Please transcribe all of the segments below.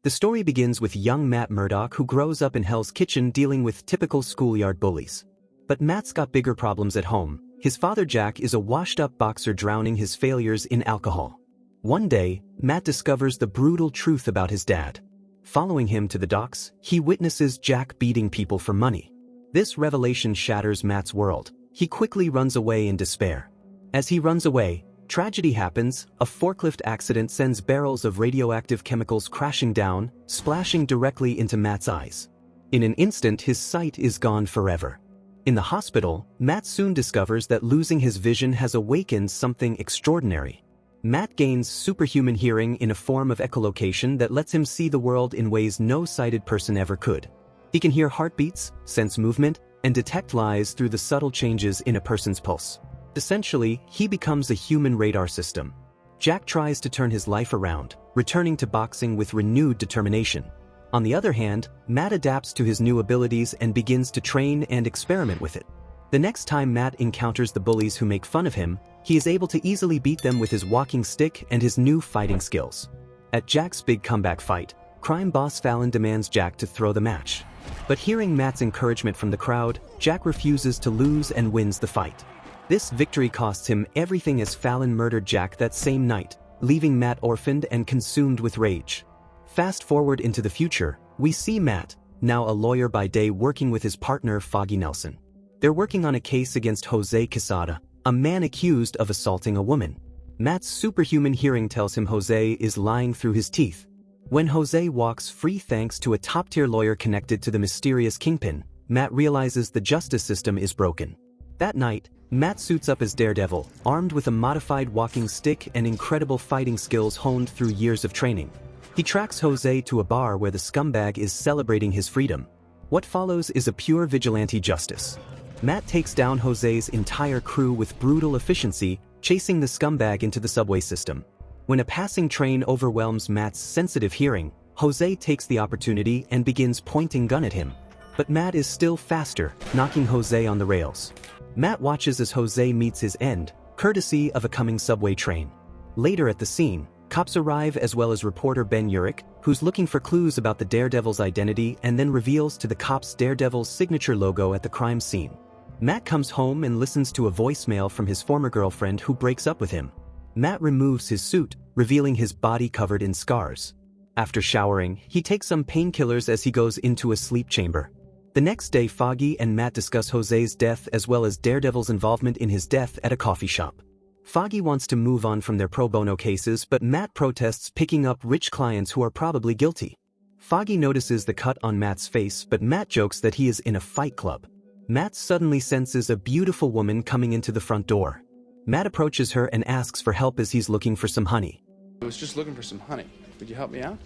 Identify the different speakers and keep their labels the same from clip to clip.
Speaker 1: The story begins with young Matt Murdock, who grows up in Hell's Kitchen dealing with typical schoolyard bullies. But Matt's got bigger problems at home. His father Jack is a washed-up boxer drowning his failures in alcohol. One day, Matt discovers the brutal truth about his dad. Following him to the docks, he witnesses Jack beating people for money. This revelation shatters Matt's world. He quickly runs away in despair. As he runs away, tragedy happens. A forklift accident sends barrels of radioactive chemicals crashing down, splashing directly into Matt's eyes. In an instant, his sight is gone forever. In the hospital, Matt soon discovers that losing his vision has awakened something extraordinary. Matt gains superhuman hearing in a form of echolocation that lets him see the world in ways no sighted person ever could. He can hear heartbeats, sense movement, and detect lies through the subtle changes in a person's pulse. Essentially, he becomes a human radar system. Jack tries to turn his life around, returning to boxing with renewed determination. On the other hand, Matt adapts to his new abilities and begins to train and experiment with it. The next time Matt encounters the bullies who make fun of him, he is able to easily beat them with his walking stick and his new fighting skills. At Jack's big comeback fight, crime boss Fallon demands Jack to throw the match. But hearing Matt's encouragement from the crowd, Jack refuses to lose and wins the fight. This victory costs him everything, as Fallon murdered Jack that same night, leaving Matt orphaned and consumed with rage. Fast forward into the future, we see Matt, now a lawyer by day, working with his partner Foggy Nelson. They're working on a case against Jose Quesada, a man accused of assaulting a woman. Matt's superhuman hearing tells him Jose is lying through his teeth. When Jose walks free thanks to a top-tier lawyer connected to the mysterious Kingpin, Matt realizes the justice system is broken. That night, Matt suits up as Daredevil, armed with a modified walking stick and incredible fighting skills honed through years of training. He tracks Jose to a bar where the scumbag is celebrating his freedom. What follows is a pure vigilante justice. Matt takes down Jose's entire crew with brutal efficiency, chasing the scumbag into the subway system. When a passing train overwhelms Matt's sensitive hearing, Jose takes the opportunity and begins pointing gun at him. But Matt is still faster, knocking Jose on the rails. Matt watches as Jose meets his end, courtesy of a coming subway train. Later at the scene, cops arrive, as well as reporter Ben Urich, who's looking for clues about the Daredevil's identity and then reveals to the cops Daredevil's signature logo at the crime scene. Matt comes home and listens to a voicemail from his former girlfriend, who breaks up with him. Matt removes his suit, revealing his body covered in scars. After showering, he takes some painkillers as he goes into a sleep chamber. The next day, Foggy and Matt discuss Jose's death as well as Daredevil's involvement in his death at a coffee shop. Foggy wants to move on from their pro bono cases, but Matt protests picking up rich clients who are probably guilty. Foggy notices the cut on Matt's face, but Matt jokes that he is in a fight club. Matt suddenly senses a beautiful woman coming into the front door. Matt approaches her and asks for help as he's looking for some honey.
Speaker 2: I was just looking for some honey. Would you help me out?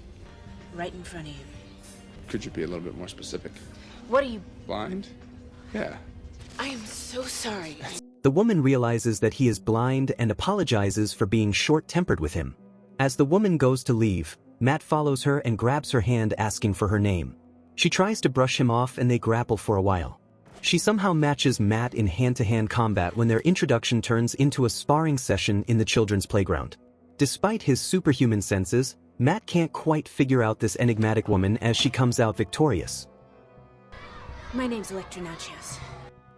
Speaker 3: Right in front of you.
Speaker 2: Could you be a little bit more specific?
Speaker 3: What are you...
Speaker 2: Blind? Yeah.
Speaker 3: I am so sorry.
Speaker 1: The woman realizes that he is blind and apologizes for being short-tempered with him. As the woman goes to leave, Matt follows her and grabs her hand, asking for her name. She tries to brush him off and they grapple for a while. She somehow matches Matt in hand-to-hand combat when their introduction turns into a sparring session in the children's playground. Despite his superhuman senses, Matt can't quite figure out this enigmatic woman as she comes out victorious.
Speaker 3: My name's Elektra Nachios.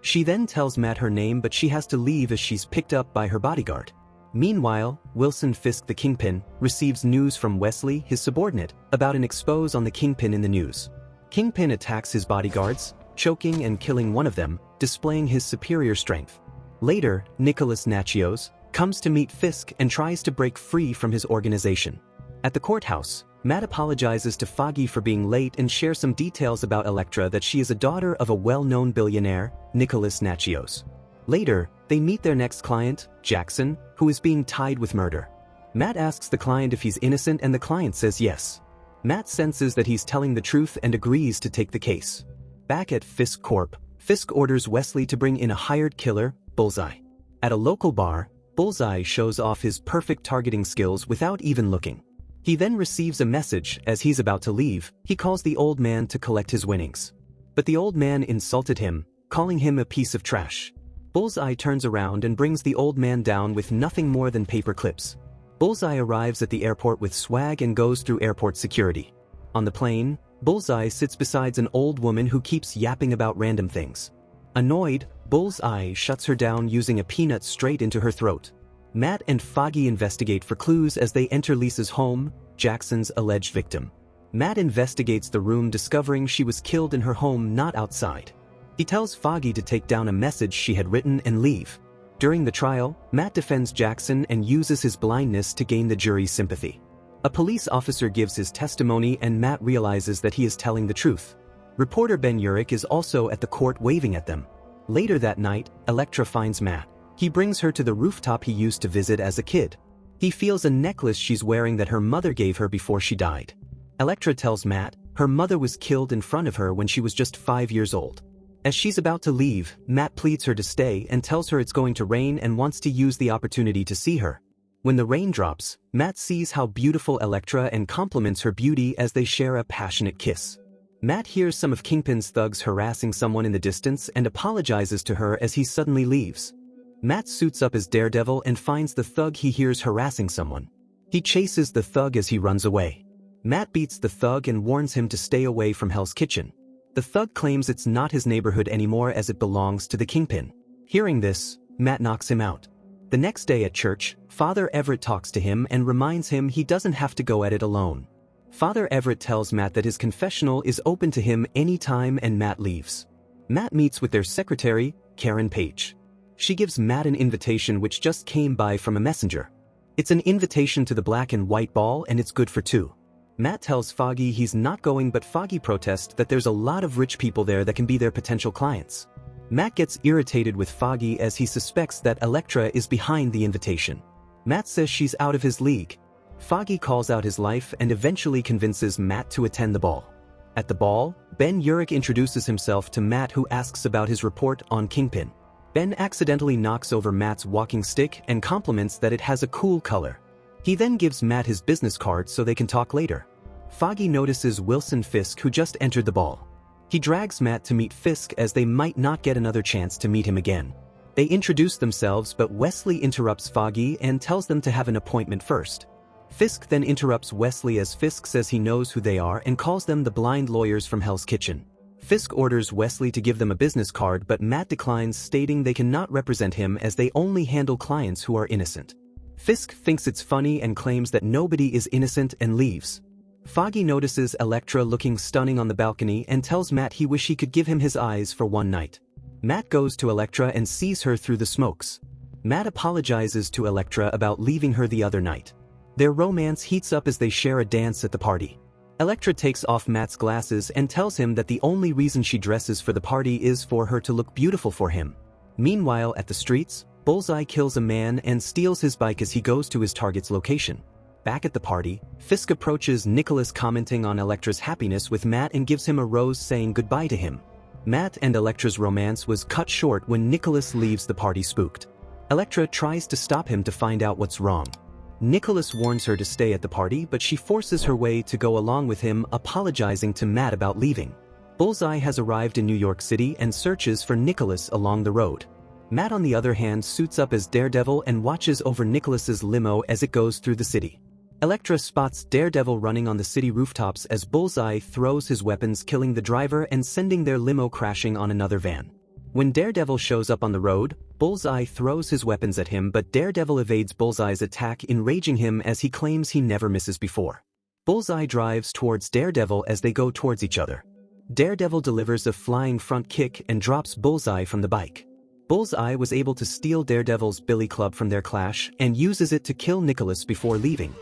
Speaker 1: She then tells Matt her name, but she has to leave as she's picked up by her bodyguard. Meanwhile, Wilson Fisk, the Kingpin, receives news from Wesley, his subordinate, about an expose on the Kingpin in the news. Kingpin attacks his bodyguards, choking and killing one of them, displaying his superior strength. Later, Nicholas Nachios comes to meet Fisk and tries to break free from his organization. At the courthouse, Matt apologizes to Foggy for being late and shares some details about Elektra, that she is a daughter of a well-known billionaire, Nicholas Nachios. Later, they meet their next client, Jackson, who is being tied with murder. Matt asks the client if he's innocent and the client says yes. Matt senses that he's telling the truth and agrees to take the case. Back at Fisk Corp, Fisk orders Wesley to bring in a hired killer, Bullseye. At a local bar, Bullseye shows off his perfect targeting skills without even looking. He then receives a message. As he's about to leave, he calls the old man to collect his winnings. But the old man insulted him, calling him a piece of trash. Bullseye turns around and brings the old man down with nothing more than paper clips. Bullseye arrives at the airport with swag and goes through airport security. On the plane, Bullseye sits beside an old woman who keeps yapping about random things. Annoyed, Bullseye shuts her down using a peanut straight into her throat. Matt and Foggy investigate for clues as they enter Lisa's home, Jackson's alleged victim. Matt investigates the room, discovering she was killed in her home, not outside. He tells Foggy to take down a message she had written and leave. During the trial, Matt defends Jackson and uses his blindness to gain the jury's sympathy. A police officer gives his testimony and Matt realizes that he is telling the truth. Reporter Ben Urich is also at the court waving at them. Later that night, Elektra finds Matt. He brings her to the rooftop he used to visit as a kid. He feels a necklace she's wearing that her mother gave her before she died. Elektra tells Matt her mother was killed in front of her when she was just 5 years old. As she's about to leave, Matt pleads her to stay and tells her it's going to rain and wants to use the opportunity to see her. When the rain drops, Matt sees how beautiful Elektra and compliments her beauty as they share a passionate kiss. Matt hears some of Kingpin's thugs harassing someone in the distance and apologizes to her as he suddenly leaves. Matt suits up as Daredevil and finds the thug he hears harassing someone. He chases the thug as he runs away. Matt beats the thug and warns him to stay away from Hell's Kitchen. The thug claims it's not his neighborhood anymore as it belongs to the Kingpin. Hearing this, Matt knocks him out. The next day at church, Father Everett talks to him and reminds him he doesn't have to go at it alone. Father Everett tells Matt that his confessional is open to him anytime and Matt leaves. Matt meets with their secretary, Karen Page. She gives Matt an invitation which just came by from a messenger. It's an invitation to the black and white ball and it's good for two. Matt tells Foggy he's not going, but Foggy protests that there's a lot of rich people there that can be their potential clients. Matt gets irritated with Foggy as he suspects that Elektra is behind the invitation. Matt says she's out of his league. Foggy calls out his life and eventually convinces Matt to attend the ball. At the ball, Ben Urich introduces himself to Matt, who asks about his report on Kingpin. Ben accidentally knocks over Matt's walking stick and compliments that it has a cool color. He then gives Matt his business card so they can talk later. Foggy notices Wilson Fisk, who just entered the ball. He drags Matt to meet Fisk as they might not get another chance to meet him again. They introduce themselves, but Wesley interrupts Foggy and tells them to have an appointment first. Fisk then interrupts Wesley as Fisk says he knows who they are and calls them the blind lawyers from Hell's Kitchen. Fisk orders Wesley to give them a business card, but Matt declines, stating they cannot represent him as they only handle clients who are innocent. Fisk thinks it's funny and claims that nobody is innocent and leaves. Foggy notices Elektra looking stunning on the balcony and tells Matt he wishes he could give him his eyes for one night. Matt goes to Elektra and sees her through the smokes. Matt apologizes to Elektra about leaving her the other night. Their romance heats up as they share a dance at the party. Elektra takes off Matt's glasses and tells him that the only reason she dresses for the party is for her to look beautiful for him. Meanwhile, at the streets, Bullseye kills a man and steals his bike as he goes to his target's location. Back at the party, Fisk approaches Nicholas, commenting on Elektra's happiness with Matt and gives him a rose saying goodbye to him. Matt and Elektra's romance was cut short when Nicholas leaves the party spooked. Elektra tries to stop him to find out what's wrong. Nicholas warns her to stay at the party, but she forces her way to go along with him, apologizing to Matt about leaving. Bullseye has arrived in New York City and searches for Nicholas along the road. Matt, on the other hand, suits up as Daredevil and watches over Nicholas's limo as it goes through the city. Elektra spots Daredevil running on the city rooftops as Bullseye throws his weapons, killing the driver and sending their limo crashing on another van. When Daredevil shows up on the road, Bullseye throws his weapons at him, but Daredevil evades Bullseye's attack, enraging him as he claims he never misses before. Bullseye drives towards Daredevil as they go towards each other. Daredevil delivers a flying front kick and drops Bullseye from the bike. Bullseye was able to steal Daredevil's billy club from their clash and uses it to kill Nicholas before leaving.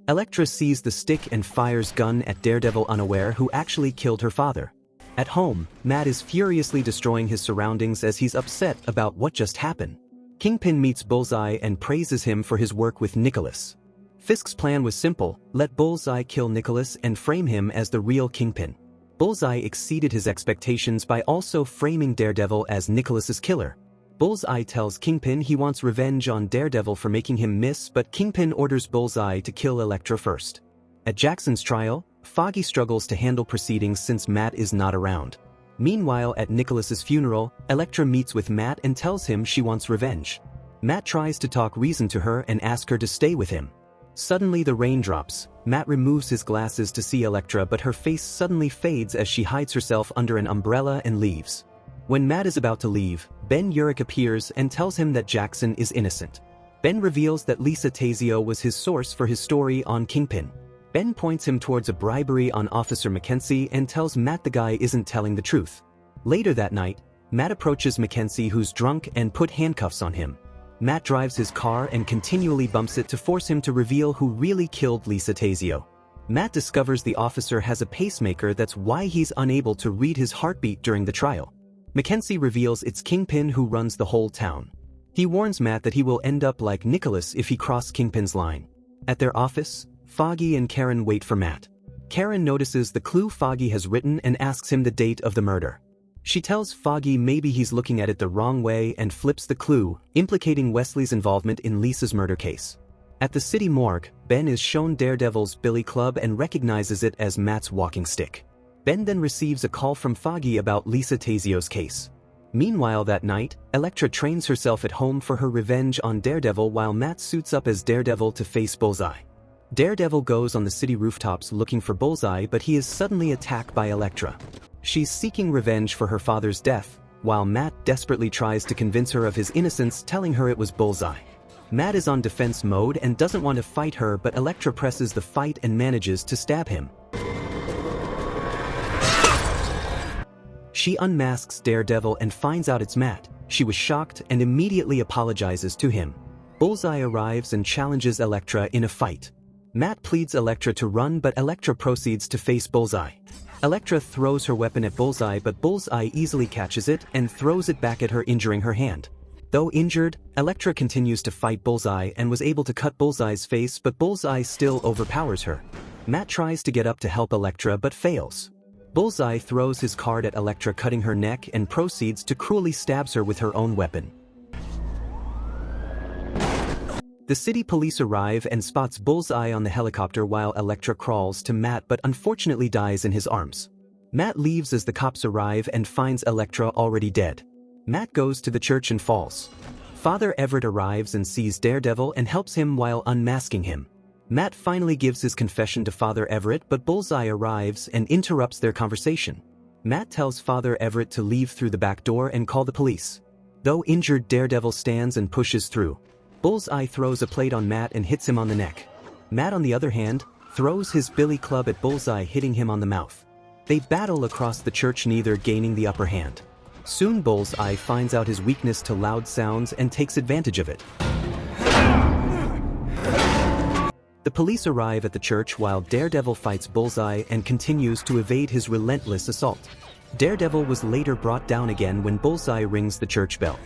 Speaker 1: Elektra sees the stick and fires gun at Daredevil, unaware who actually killed her father. At home, Matt is furiously destroying his surroundings as he's upset about what just happened. Kingpin meets Bullseye and praises him for his work with Nicholas. Fisk's plan was simple: let Bullseye kill Nicholas and frame him as the real Kingpin. Bullseye exceeded his expectations by also framing Daredevil as Nicholas's killer. Bullseye tells Kingpin he wants revenge on Daredevil for making him miss, but Kingpin orders Bullseye to kill Elektra first. At Jackson's trial, Foggy struggles to handle proceedings since Matt is not around. Meanwhile, at Nicholas's funeral, Elektra meets with Matt and tells him she wants revenge. Matt tries to talk reason to her and asks her to stay with him. Suddenly the rain drops. Matt removes his glasses to see Elektra, but her face suddenly fades as she hides herself under an umbrella and leaves. When Matt is about to leave, Ben Urich appears and tells him that Jackson is innocent. Ben reveals that Lisa Tazio was his source for his story on Kingpin. Ben points him towards a bribery on Officer Mackenzie and tells Matt the guy isn't telling the truth. Later that night, Matt approaches Mackenzie, who's drunk, and put handcuffs on him. Matt drives his car and continually bumps it to force him to reveal who really killed Lisa Tazio. Matt discovers the officer has a pacemaker, that's why he's unable to read his heartbeat during the trial. Mackenzie reveals it's Kingpin who runs the whole town. He warns Matt that he will end up like Nicholas if he crosses Kingpin's line. At their office, Foggy and Karen wait for Matt. Karen notices the clue Foggy has written and asks him the date of the murder. She tells Foggy maybe he's looking at it the wrong way and flips the clue, implicating Wesley's involvement in Lisa's murder case. At the city morgue, Ben is shown Daredevil's billy club and recognizes it as Matt's walking stick. Ben then receives a call from Foggy about Lisa Tazio's case. Meanwhile that night, Elektra trains herself at home for her revenge on Daredevil while Matt suits up as Daredevil to face Bullseye. Daredevil goes on the city rooftops looking for Bullseye, but he is suddenly attacked by Elektra. She's seeking revenge for her father's death, while Matt desperately tries to convince her of his innocence, telling her it was Bullseye. Matt is on defense mode and doesn't want to fight her, but Elektra presses the fight and manages to stab him. She unmasks Daredevil and finds out it's Matt. She was shocked and immediately apologizes to him. Bullseye arrives and challenges Elektra in a fight. Matt pleads Elektra to run, but Elektra proceeds to face Bullseye. Elektra throws her weapon at Bullseye, but Bullseye easily catches it and throws it back at her, injuring her hand. Though injured, Elektra continues to fight Bullseye and was able to cut Bullseye's face, but Bullseye still overpowers her. Matt tries to get up to help Elektra but fails. Bullseye throws his card at Elektra, cutting her neck, and proceeds to cruelly stabs her with her own weapon. The city police arrive and spots Bullseye on the helicopter while Elektra crawls to Matt but unfortunately dies in his arms. Matt leaves as the cops arrive and finds Elektra already dead. Matt goes to the church and falls. Father Everett arrives and sees Daredevil and helps him while unmasking him. Matt finally gives his confession to Father Everett, but Bullseye arrives and interrupts their conversation. Matt tells Father Everett to leave through the back door and call the police. Though injured, Daredevil stands and pushes through. Bullseye throws a plate on Matt and hits him on the neck. Matt, on the other hand, throws his billy club at Bullseye, hitting him on the mouth. They battle across the church, neither gaining the upper hand. Soon Bullseye finds out his weakness to loud sounds and takes advantage of it. The police arrive at the church while Daredevil fights Bullseye and continues to evade his relentless assault. Daredevil was later brought down again when Bullseye rings the church bell.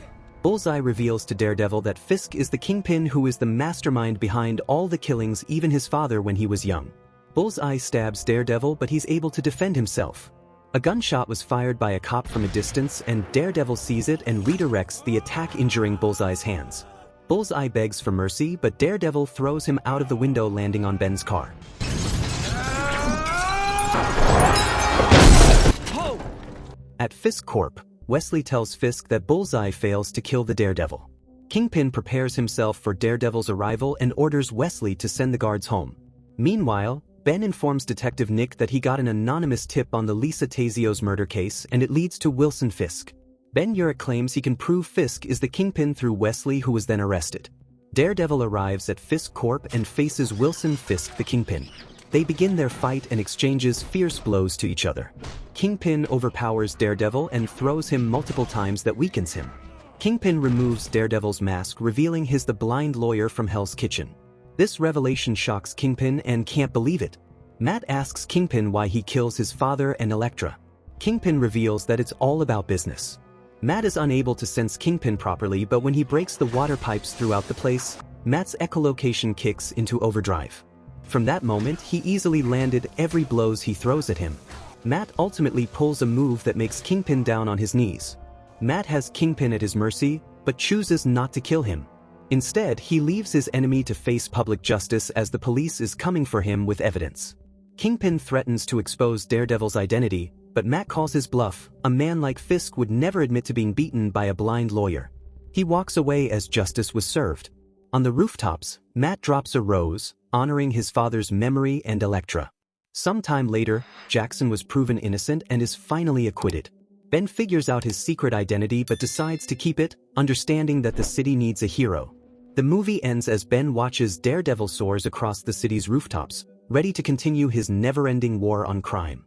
Speaker 1: Bullseye reveals to Daredevil that Fisk is the Kingpin, who is the mastermind behind all the killings, even his father when he was young. Bullseye stabs Daredevil, but he's able to defend himself. A gunshot was fired by a cop from a distance, and Daredevil sees it and redirects the attack, injuring Bullseye's hands. Bullseye begs for mercy, but Daredevil throws him out of the window, landing on Ben's car. At Fisk Corp, Wesley tells Fisk that Bullseye fails to kill the Daredevil. Kingpin prepares himself for Daredevil's arrival and orders Wesley to send the guards home. Meanwhile, Ben informs Detective Nick that he got an anonymous tip on the Lisa Tazio's murder case, and it leads to Wilson Fisk. Ben Urich claims he can prove Fisk is the Kingpin through Wesley, who was then arrested. Daredevil arrives at Fisk Corp and faces Wilson Fisk, the Kingpin. They begin their fight and exchanges fierce blows to each other. Kingpin overpowers Daredevil and throws him multiple times that weakens him. Kingpin removes Daredevil's mask, revealing he's the blind lawyer from Hell's Kitchen. This revelation shocks Kingpin and can't believe it. Matt asks Kingpin why he kills his father and Elektra. Kingpin reveals that it's all about business. Matt is unable to sense Kingpin properly, but when he breaks the water pipes throughout the place, Matt's echolocation kicks into overdrive. From that moment, he easily landed every blows he throws at him. Matt ultimately pulls a move that makes Kingpin down on his knees. Matt has Kingpin at his mercy, but chooses not to kill him. Instead, he leaves his enemy to face public justice as the police is coming for him with evidence. Kingpin threatens to expose Daredevil's identity, but Matt calls his bluff. A man like Fisk would never admit to being beaten by a blind lawyer. He walks away as justice was served. On the rooftops, Matt drops a rose honoring his father's memory and Elektra. Sometime later, Jackson was proven innocent and is finally acquitted. Ben figures out his secret identity but decides to keep it, understanding that the city needs a hero. The movie ends as Ben watches Daredevil soars across the city's rooftops, ready to continue his never-ending war on crime.